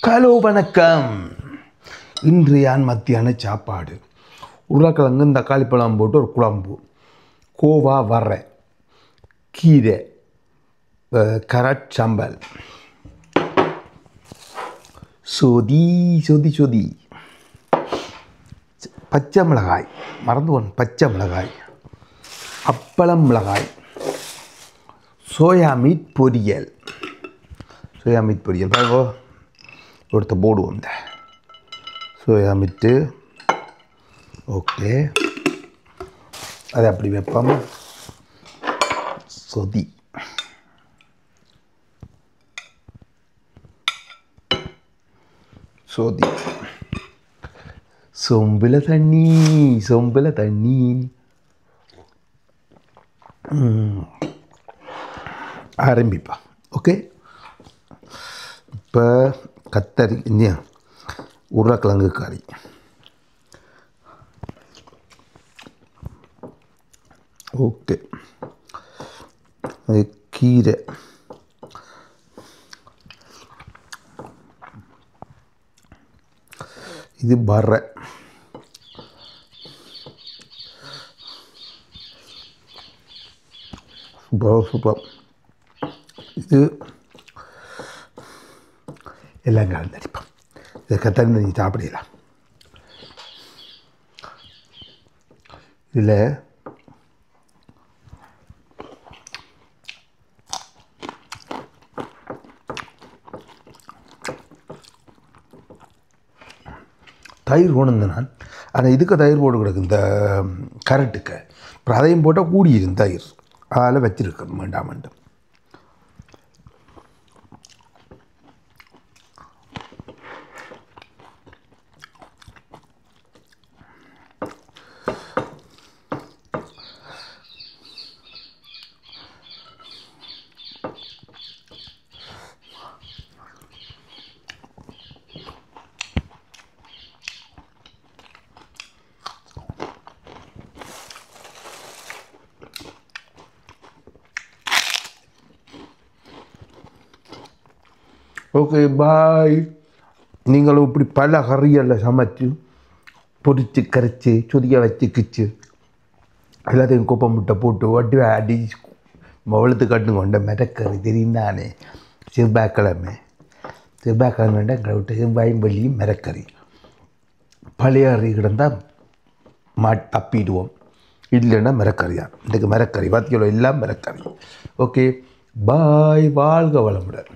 Hello வணக்கம். இன்றைய மத்தியான சாப்பாடு உருளைக்கிழங்கு தக்காளி பழம் போட்டு ஒரு குழம்பு, கோவா வரை, கீரை, கரட் சம்பல், சொதி சொதி சொதி, பச்சை மிளகாய், மறந்துவன் பச்சை மிளகாய், அப்பளம் மிளகாய், சோயா மீட் பொரியல். பாருங்கோ, ஒருத்த போடுவோம் இந்த சோயா மீட்டு. ஓகே, அதை அப்படி வைப்போம். சொதி, சொதி, சொம்பில் தண்ணி. ஆரம்பிப்பா. ஓகே, இப்போ கத்தரி உருளைக்கிழங்கு கறி, ஓகே, கீரை, இது வரை, சூப்பர். இது எல்லாம் கலந்தடிப்போம். இதை கத்தரி நீ சாப்பிடலாம். இதில் தயிர் கொண்டு நான், ஆனால் இதுக்கு தயிர் போட்டு கிடக்கு இந்த கரட்டுக்கு. அப்புறம் அதையும் போட்டால் கூடியிரும் தயிர், அதில் வச்சிருக்கேன் வேண்டாம். ஓகே, பாய். நீங்களும் இப்படி பல கறிகளில் சமைச்சு பொரிச்சு கரைச்சி சொதிக்க வச்சு கிச்சு எல்லாத்தையும் குப்பை முட்டை போட்டு வட்டி அடி வழுத்து கட்டுங்க கொண்ட மிதக்கறி தெரியுந்தானே. செவ்வாய்க்கிழமை எங்களை விட்டு செவ்வாயும் மிதக்கறி பழைய கறி கிடந்தால் தப்பிடுவோம். இல்லைன்னா மிரக்கறி தான். இன்றைக்கு மிரக்கறி 10 கிலோ எல்லாம் மிரக்கறி. ஓகே, பாய். வாழ்க வளமுடன்.